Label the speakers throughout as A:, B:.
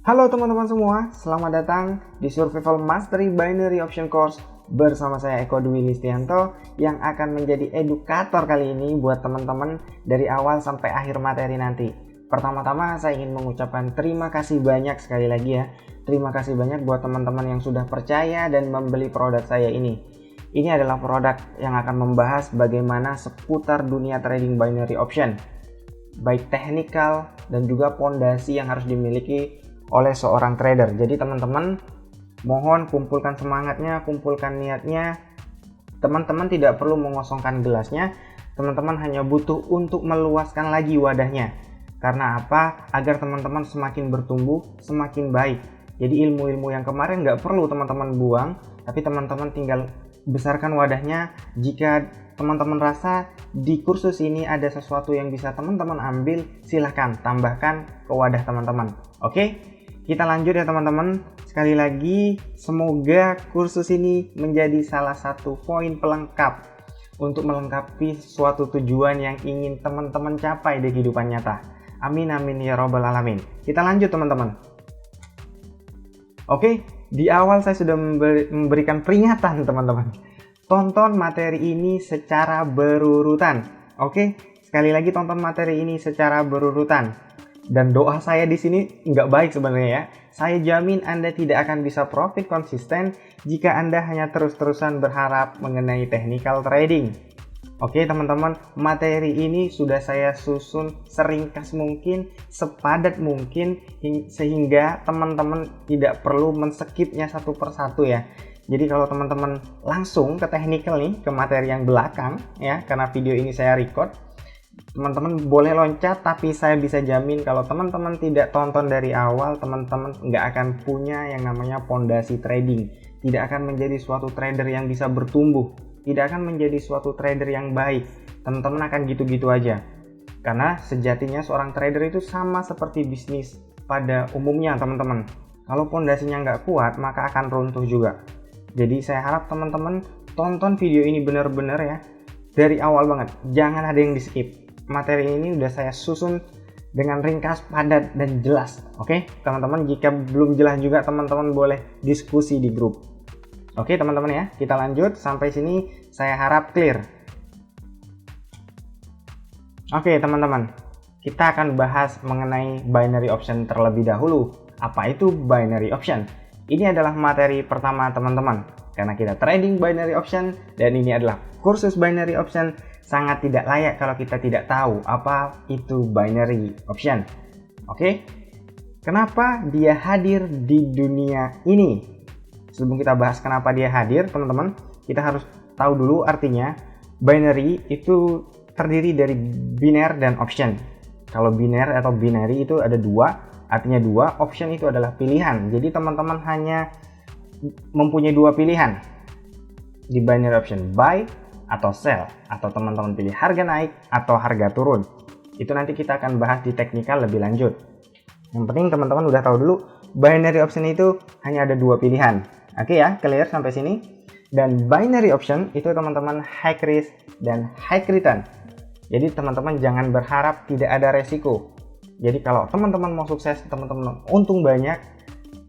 A: Halo teman-teman semua, selamat datang di Survival Mastery Binary Option Course bersama saya Eko Dwi Listianto yang akan menjadi edukator kali ini buat teman-teman dari awal sampai akhir materi nanti. Pertama-tama saya ingin mengucapkan terima kasih banyak sekali lagi ya. Terima kasih banyak buat teman-teman yang sudah percaya dan membeli produk saya ini. Ini adalah produk yang akan membahas bagaimana seputar dunia trading binary option, baik teknikal dan juga pondasi yang harus dimiliki oleh seorang trader. Jadi teman-teman mohon kumpulkan semangatnya, kumpulkan niatnya. Teman-teman tidak perlu mengosongkan gelasnya, teman-teman hanya butuh untuk meluaskan lagi wadahnya. Karena apa? Agar teman-teman semakin bertumbuh, semakin baik. Jadi ilmu-ilmu yang kemarin nggak perlu teman-teman buang, tapi teman-teman tinggal besarkan wadahnya. Jika teman-teman rasa di kursus ini ada sesuatu yang bisa teman-teman ambil, silahkan tambahkan ke wadah teman-teman. Oke? Kita lanjut ya teman-teman. Sekali lagi, semoga kursus ini menjadi salah satu poin pelengkap untuk melengkapi suatu tujuan yang ingin teman-teman capai di kehidupan nyata. Amin amin ya robbal alamin. Kita lanjut teman-teman. Oke, di awal saya sudah memberikan peringatan teman-teman. Tonton materi ini secara berurutan. Oke, sekali lagi tonton materi ini secara berurutan. Dan doa saya di sini nggak baik sebenarnya ya. Saya jamin Anda tidak akan bisa profit konsisten jika Anda hanya terus-terusan berharap mengenai technical trading. Oke teman-teman, materi ini sudah saya susun seringkas mungkin, sepadat mungkin, sehingga teman-teman tidak perlu men-skipnya satu persatu ya. Jadi kalau teman-teman langsung ke technical nih, ke materi yang belakang ya, karena video ini saya record, teman-teman boleh loncat, tapi saya bisa jamin kalau teman-teman tidak tonton dari awal, teman-teman nggak akan punya yang namanya pondasi trading, tidak akan menjadi suatu trader yang bisa bertumbuh, tidak akan menjadi suatu trader yang baik. Teman-teman akan gitu-gitu aja, karena sejatinya seorang trader itu sama seperti bisnis pada umumnya teman-teman. Kalau pondasinya nggak kuat, maka akan runtuh juga. Jadi saya harap teman-teman tonton video ini benar-benar ya, dari awal banget, jangan ada yang di skip. Materi ini udah saya susun dengan ringkas, padat, dan jelas. Oke, teman-teman, jika belum jelas juga teman-teman boleh diskusi di grup. Oke, teman-teman ya, kita lanjut. Sampai sini saya harap clear. Oke, teman-teman, kita akan bahas mengenai binary option terlebih dahulu. Apa itu binary option? Ini adalah materi pertama teman-teman. Karena kita trading binary option dan ini adalah kursus binary option, sangat tidak layak kalau kita tidak tahu apa itu binary option. Oke? Kenapa dia hadir di dunia ini? Sebelum kita bahas kenapa dia hadir, teman-teman, kita harus tahu dulu artinya. Binary itu terdiri dari biner dan option. Kalau biner atau binary itu ada dua, artinya dua. Option itu adalah pilihan. Jadi teman-teman hanya mempunyai dua pilihan di binary option, buy atau sell, atau teman-teman pilih harga naik atau harga turun. Itu nanti kita akan bahas di teknikal lebih lanjut. Yang penting teman-teman udah tahu dulu binary option itu hanya ada dua pilihan. Oke ya, clear sampai sini. Dan binary option itu teman-teman high risk dan high return. Jadi teman-teman jangan berharap tidak ada resiko. Jadi kalau teman-teman mau sukses, teman-teman untung banyak,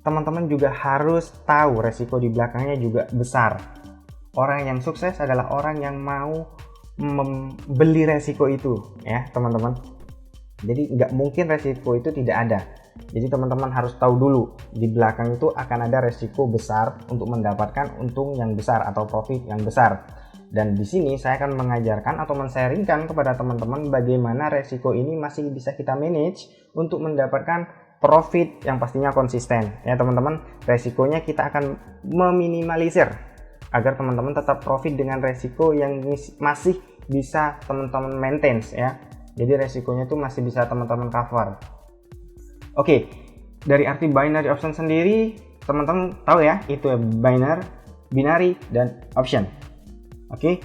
A: teman-teman juga harus tahu resiko di belakangnya juga besar. Orang yang sukses adalah orang yang mau membeli resiko itu ya teman-teman. Jadi nggak mungkin resiko itu tidak ada. Jadi teman-teman harus tahu dulu di belakang itu akan ada resiko besar untuk mendapatkan untung yang besar atau profit yang besar. Dan di sini saya akan mengajarkan atau men-sharingkan kepada teman-teman bagaimana resiko ini masih bisa kita manage untuk mendapatkan profit yang pastinya konsisten ya teman-teman. Resikonya kita akan meminimalisir agar teman-teman tetap profit dengan resiko yang masih bisa teman-teman maintain ya. Jadi resikonya itu masih bisa teman-teman cover. Oke, dari arti binary option sendiri teman-teman tahu ya, itu binary dan option. Oke.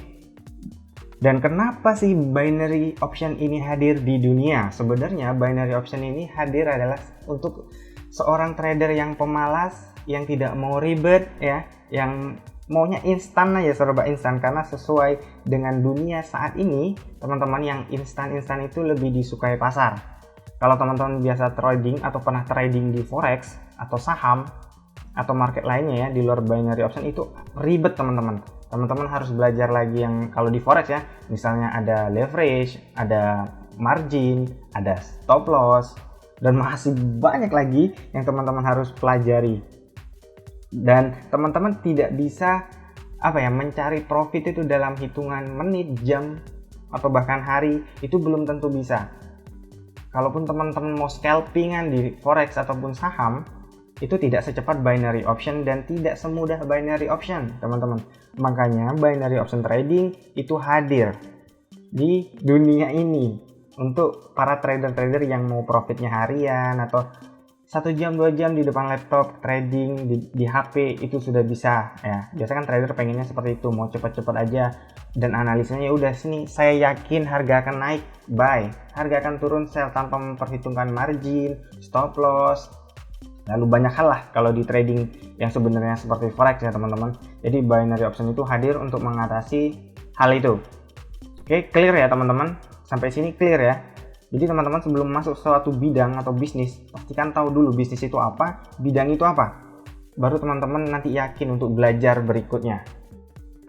A: Dan kenapa sih binary option ini hadir di dunia? Sebenarnya binary option ini hadir adalah untuk seorang trader yang pemalas, yang tidak mau ribet ya, yang maunya instan aja, serba instan. Karena sesuai dengan dunia saat ini teman-teman, yang instan-instan itu lebih disukai pasar. Kalau teman-teman biasa trading atau pernah trading di forex atau saham atau market lainnya ya di luar binary option, itu ribet teman-teman. Teman-teman harus belajar lagi yang kalau di forex ya, misalnya ada leverage, ada margin, ada stop loss, dan masih banyak lagi yang teman-teman harus pelajari. Dan teman-teman tidak bisa mencari profit itu dalam hitungan menit, jam, atau bahkan hari, itu belum tentu bisa. Kalaupun teman-teman mau scalpingan di forex ataupun saham, itu tidak secepat binary option dan tidak semudah binary option, teman-teman. Makanya binary option trading itu hadir di dunia ini untuk para trader-trader yang mau profitnya harian atau 1 jam 2 jam di depan laptop trading di HP itu sudah bisa ya. Biasanya kan trader pengennya seperti itu, mau cepat-cepat aja, dan analisanya udah sini, saya yakin harga akan naik, buy, harga akan turun, sell, tanpa memperhitungkan margin, stop loss, lalu banyak hal lah kalau di trading yang sebenarnya seperti forex ya teman-teman. Jadi binary option itu hadir untuk mengatasi hal itu. Oke, clear ya teman-teman? Sampai sini clear ya? Jadi teman-teman sebelum masuk suatu bidang atau bisnis, pastikan tahu dulu bisnis itu apa, bidang itu apa. Baru teman-teman nanti yakin untuk belajar berikutnya.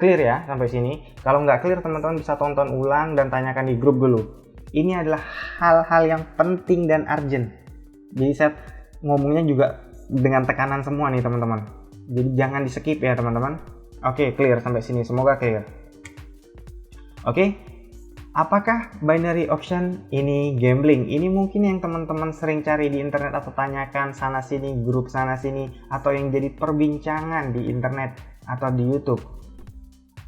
A: Clear ya sampai sini? Kalau nggak clear, teman-teman bisa tonton ulang dan tanyakan di grup dulu. Ini adalah hal-hal yang penting dan urgent. Jadi saya ngomongnya juga dengan tekanan semua nih teman-teman. Jadi jangan di skip ya teman-teman. Oke, clear sampai sini, semoga clear. Oke. Apakah binary option ini gambling? Ini mungkin yang teman-teman sering cari di internet atau tanyakan sana sini, grup sana sini, atau yang jadi perbincangan di internet atau di YouTube.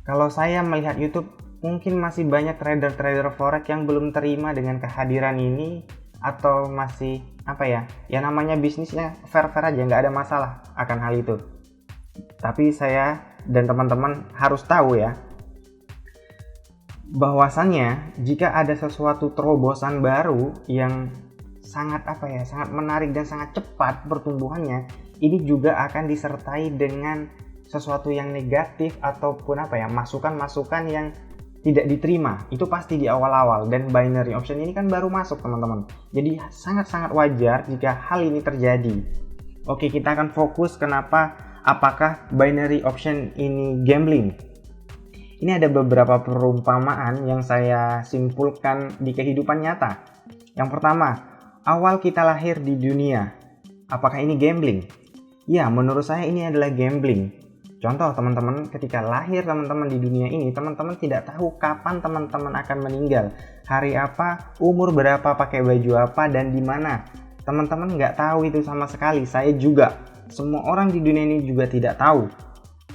A: Kalau saya melihat YouTube, mungkin masih banyak trader-trader forex yang belum terima dengan kehadiran ini, atau masih ya namanya bisnisnya fair-fair aja, nggak ada masalah akan hal itu. Tapi saya dan teman-teman harus tahu ya, bahwasannya jika ada sesuatu terobosan baru yang sangat sangat menarik dan sangat cepat pertumbuhannya, ini juga akan disertai dengan sesuatu yang negatif ataupun masukan-masukan yang tidak diterima. Itu pasti di awal-awal, dan binary option ini kan baru masuk teman-teman. Jadi sangat-sangat wajar jika hal ini terjadi. Oke, kita akan fokus apakah binary option ini gambling. Ini ada beberapa perumpamaan yang saya simpulkan di kehidupan nyata. Yang pertama, awal kita lahir di dunia. Apakah ini gambling? Ya, menurut saya ini adalah gambling. Contoh teman-teman, ketika lahir teman-teman di dunia ini, teman-teman tidak tahu kapan teman-teman akan meninggal. Hari apa, umur berapa, pakai baju apa, dan di mana. Teman-teman nggak tahu itu sama sekali, saya juga. Semua orang di dunia ini juga tidak tahu.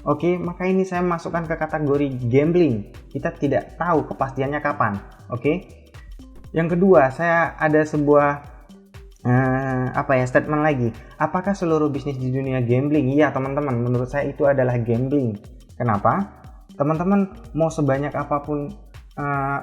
A: Oke, maka ini saya masukkan ke kategori gambling. Kita tidak tahu kepastiannya kapan. Oke. Yang kedua, saya ada sebuah statement lagi. Apakah seluruh bisnis di dunia gambling? Iya, teman-teman, menurut saya itu adalah gambling. Kenapa? Teman-teman mau sebanyak apapun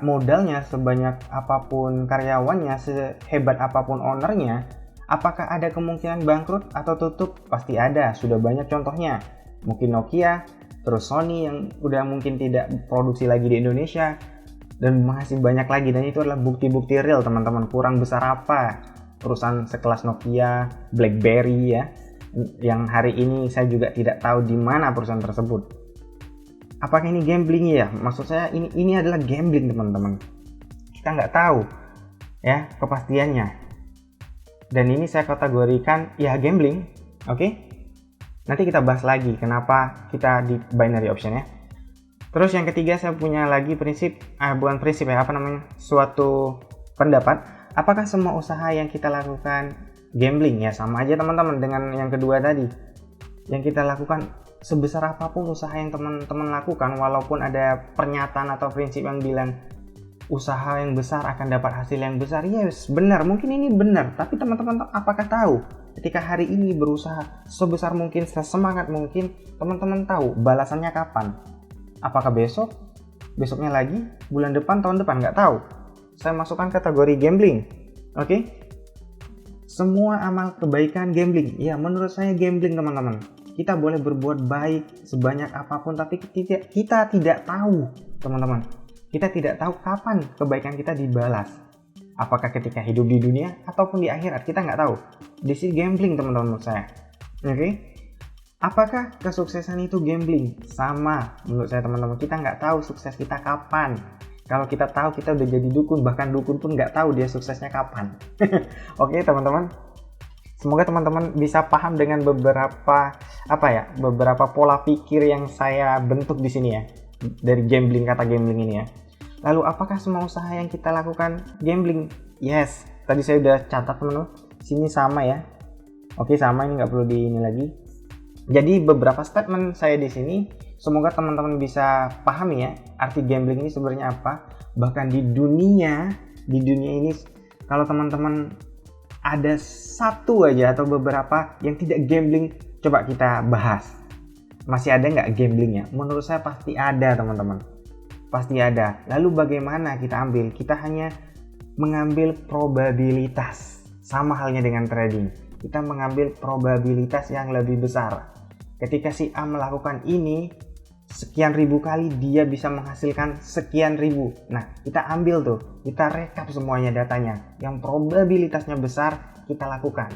A: modalnya, sebanyak apapun karyawannya, sehebat apapun ownernya, apakah ada kemungkinan bangkrut atau tutup? Pasti ada, sudah banyak contohnya. Mungkin Nokia, terus Sony yang udah mungkin tidak produksi lagi di Indonesia, dan masih banyak lagi. Dan itu adalah bukti-bukti real teman-teman. Kurang besar apa perusahaan sekelas Nokia, BlackBerry ya, yang hari ini saya juga tidak tahu di mana perusahaan tersebut. Apakah ini gambling? Ya, maksud saya ini adalah gambling teman-teman. Kita nggak tahu ya kepastiannya, dan ini saya kategorikan ya gambling. Oke? Nanti kita bahas lagi kenapa kita di binary option ya. Terus yang ketiga, saya punya lagi suatu pendapat. Apakah semua usaha yang kita lakukan gambling? Ya sama aja teman-teman dengan yang kedua tadi. Yang kita lakukan, sebesar apapun usaha yang teman-teman lakukan, walaupun ada pernyataan atau prinsip yang bilang usaha yang besar akan dapat hasil yang besar. Yes, benar, mungkin ini benar. Tapi teman-teman apakah tahu ketika hari ini berusaha sebesar mungkin, sesemangat mungkin, teman-teman tahu balasannya kapan? Apakah besok? Besoknya lagi? Bulan depan? Tahun depan? Nggak tahu. Saya masukkan kategori gambling. Oke? Semua amal kebaikan gambling. Ya, menurut saya gambling teman-teman. Kita boleh berbuat baik sebanyak apapun, tapi kita tidak tahu teman-teman. Kita tidak tahu kapan kebaikan kita dibalas. Apakah ketika hidup di dunia ataupun di akhirat, kita nggak tahu. This is gambling teman-teman menurut saya. Oke? Apakah kesuksesan itu gambling? Sama menurut saya teman-teman. Kita nggak tahu sukses kita kapan. Kalau kita tahu, kita udah jadi dukun. Bahkan dukun pun nggak tahu dia suksesnya kapan. Oke teman-teman. Semoga teman-teman bisa paham dengan beberapa pola pikir yang saya bentuk di sini ya. Dari gambling, kata gambling ini ya. Lalu apakah semua usaha yang kita lakukan gambling? Yes, tadi saya udah catat teman-teman. Sini sama ya. Oke, sama, ini nggak perlu di ini lagi. Jadi beberapa statement saya di sini, semoga teman-teman bisa pahami ya arti gambling ini sebenarnya apa. Bahkan di dunia ini, kalau teman-teman ada satu aja atau beberapa yang tidak gambling, coba kita bahas. Masih ada nggak gamblingnya? Menurut saya pasti ada teman-teman. Pasti ada. Lalu bagaimana kita ambil? Kita hanya mengambil probabilitas. Sama halnya dengan trading. Kita mengambil probabilitas yang lebih besar. Ketika si A melakukan ini, sekian ribu kali dia bisa menghasilkan sekian ribu. Nah, kita ambil tuh. Kita rekap semuanya datanya. Yang probabilitasnya besar, kita lakukan.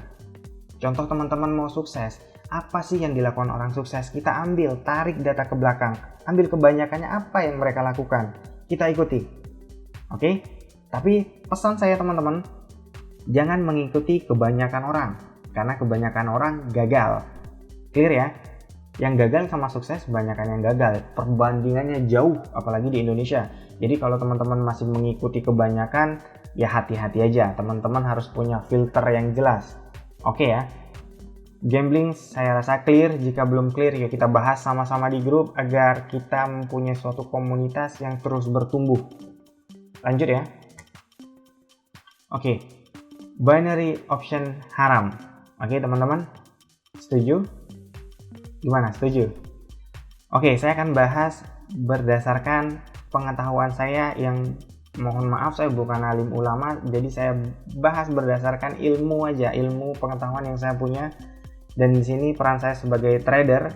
A: Contoh teman-teman mau sukses. Apa sih yang dilakukan orang sukses? Kita ambil, tarik data ke belakang. Ambil kebanyakannya apa yang mereka lakukan. Kita ikuti. Oke? Tapi pesan saya teman-teman, jangan mengikuti kebanyakan orang. Karena kebanyakan orang gagal. Clear ya? Yang gagal sama sukses kebanyakan yang gagal. Perbandingannya jauh, apalagi di Indonesia. Jadi kalau teman-teman masih mengikuti kebanyakan, ya hati-hati aja. Teman-teman harus punya filter yang jelas. Oke ya? Gambling saya rasa clear. Jika belum clear, yuk kita bahas sama-sama di grup agar kita mempunyai suatu komunitas yang terus bertumbuh. Lanjut ya. Oke. Binary option haram. Oke teman-teman, setuju? Gimana, setuju? Oke, saya akan bahas berdasarkan pengetahuan saya yang, mohon maaf saya bukan alim ulama, jadi saya bahas berdasarkan ilmu aja, ilmu pengetahuan yang saya punya. Dan di sini peran saya sebagai trader,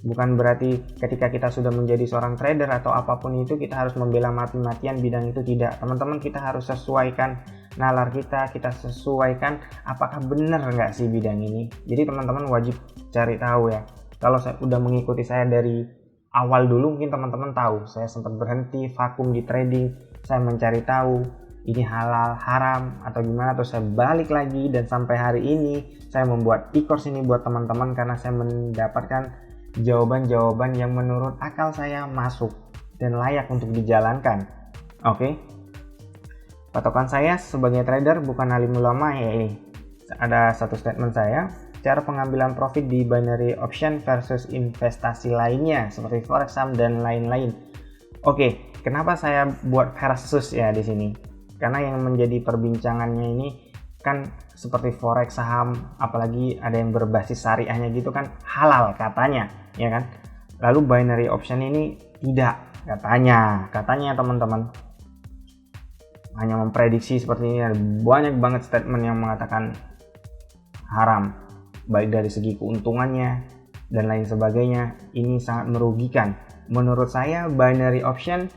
A: bukan berarti ketika kita sudah menjadi seorang trader atau apapun itu kita harus membela mati-matian bidang itu, tidak. Teman-teman, kita harus sesuaikan nalar kita sesuaikan apakah benar nggak sih bidang ini. Jadi teman-teman wajib cari tahu ya. Kalau saya udah mengikuti saya dari awal dulu, mungkin teman-teman tahu saya sempat berhenti vakum di trading, saya mencari tahu ini halal, haram, atau gimana, terus saya balik lagi dan sampai hari ini saya membuat e-course ini buat teman-teman karena saya mendapatkan jawaban-jawaban yang menurut akal saya masuk dan layak untuk dijalankan. Oke. Patokan saya sebagai trader bukan alim ulama ya ini. Ada satu statement saya, cara pengambilan profit di binary option versus investasi lainnya seperti forex, saham dan lain-lain. Oke, kenapa saya buat versus ya di sini? Karena yang menjadi perbincangannya ini kan seperti forex, saham, apalagi ada yang berbasis syariahnya gitu kan halal katanya, ya kan? Lalu binary option ini tidak, katanya teman-teman. Hanya memprediksi seperti ini, ada banyak banget statement yang mengatakan haram, baik dari segi keuntungannya dan lain sebagainya. Ini sangat merugikan. Menurut saya binary option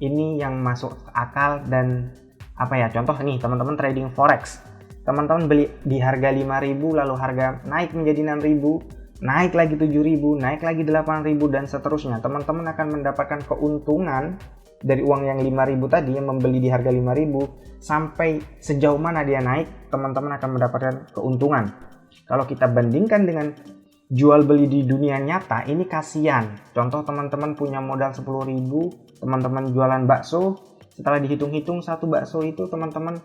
A: ini yang masuk akal. Dan contoh nih teman-teman trading forex, teman-teman beli di harga 5.000 lalu harga naik menjadi 6.000, naik lagi 7.000, naik lagi 8.000 dan seterusnya. Teman-teman akan mendapatkan keuntungan dari uang yang 5.000 tadi yang membeli di harga 5.000 sampai sejauh mana dia naik, teman-teman akan mendapatkan keuntungan. Kalau kita bandingkan dengan jual beli di dunia nyata, ini kasihan. Contoh teman-teman punya modal 10.000, teman-teman jualan bakso, setelah dihitung-hitung satu bakso itu teman-teman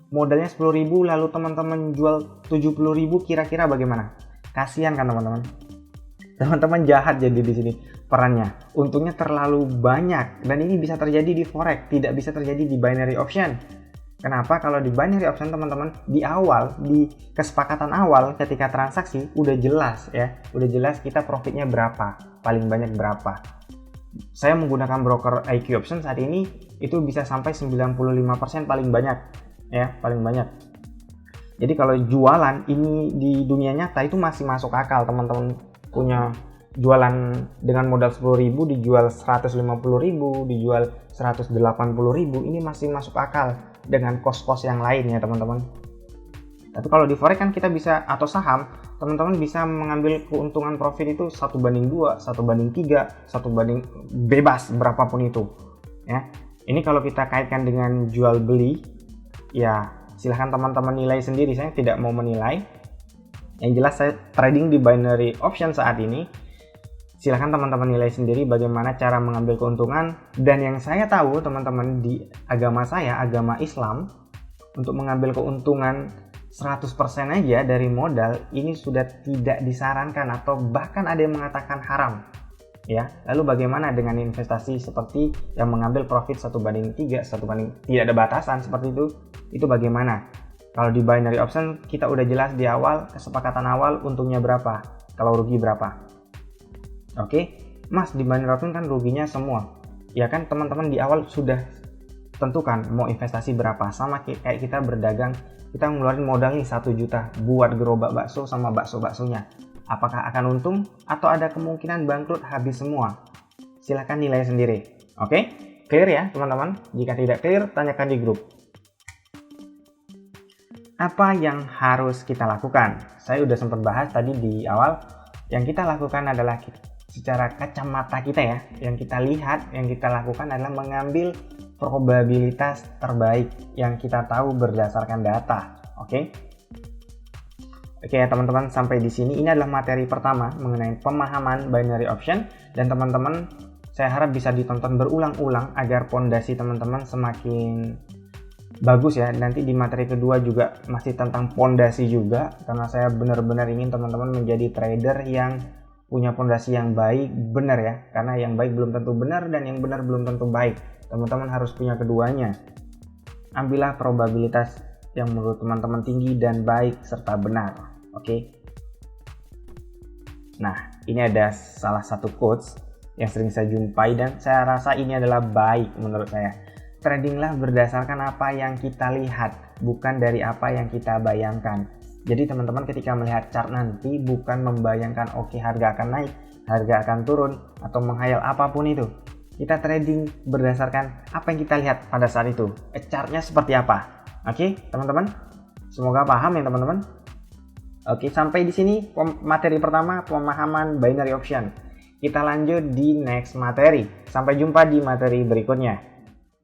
A: modalnya 10.000, lalu teman-teman jual 70.000, kira-kira bagaimana? Kasihan kan teman-teman? Teman-teman jahat jadi di sini perannya. Untungnya terlalu banyak dan ini bisa terjadi di forex, tidak bisa terjadi di binary option. Kenapa? Kalau di binary option teman-teman di awal, di kesepakatan awal ketika transaksi udah jelas ya, udah jelas kita profitnya berapa, paling banyak berapa. Saya menggunakan broker IQ Option saat ini itu bisa sampai 95% paling banyak ya, paling banyak. Jadi kalau jualan ini di dunia nyata itu masih masuk akal. Teman-teman punya jualan dengan modal 10.000 dijual 150.000, dijual 180.000, ini masih masuk akal. dengan kos-kos yang lain ya teman-teman. Tapi kalau di forex kan kita bisa, atau saham, teman-teman bisa mengambil keuntungan profit itu 1/2, 1/3, 1 banding bebas berapapun itu ya. Ini kalau kita kaitkan dengan jual beli ya silahkan teman-teman nilai sendiri, saya tidak mau menilai. Yang jelas saya trading di binary option saat ini, silahkan teman-teman nilai sendiri bagaimana cara mengambil keuntungan. Dan yang saya tahu teman-teman, di agama saya, agama Islam, untuk mengambil keuntungan 100% aja dari modal ini sudah tidak disarankan, atau bahkan ada yang mengatakan haram ya. Lalu bagaimana dengan investasi seperti yang mengambil profit 1/3, tidak ada batasan seperti itu? Itu bagaimana? Kalau di binary option kita udah jelas di awal, kesepakatan awal untungnya berapa, kalau rugi berapa. Oke, Mas, di binary option kan ruginya semua ya kan, teman-teman di awal sudah tentukan mau investasi berapa. Sama kayak kita berdagang, kita ngeluarin modal nih 1 juta buat gerobak bakso sama bakso-baksonya. Apakah akan untung atau ada kemungkinan bangkrut habis semua? Silahkan nilai sendiri. Oke, clear ya teman-teman? Jika tidak clear, tanyakan di grup. Apa yang harus kita lakukan? Saya udah sempat bahas tadi di awal. Yang kita lakukan adalah secara kacamata kita ya. Yang kita lihat, yang kita lakukan adalah mengambil probabilitas terbaik yang kita tahu berdasarkan data. Oke ya teman-teman, sampai di sini ini adalah materi pertama mengenai pemahaman binary option, dan teman-teman saya harap bisa ditonton berulang-ulang agar pondasi teman-teman semakin bagus ya. Nanti di materi kedua juga masih tentang pondasi juga, karena saya benar-benar ingin teman-teman menjadi trader yang punya pondasi yang baik, benar ya, karena yang baik belum tentu benar dan yang benar belum tentu baik. Teman-teman harus punya keduanya. Ambillah probabilitas yang menurut teman-teman tinggi dan baik serta benar. Oke. Nah, ini ada salah satu quotes yang sering saya jumpai dan saya rasa ini adalah baik menurut saya. Tradinglah berdasarkan apa yang kita lihat, bukan dari apa yang kita bayangkan. Jadi teman-teman ketika melihat chart nanti bukan membayangkan oke, harga akan naik, harga akan turun, atau menghayal apapun itu. Kita trading berdasarkan apa yang kita lihat pada saat itu, chartnya seperti apa. Oke teman-teman, semoga paham ya teman-teman. Oke, sampai di sini materi pertama, pemahaman binary option. Kita lanjut di next materi. Sampai jumpa di materi berikutnya.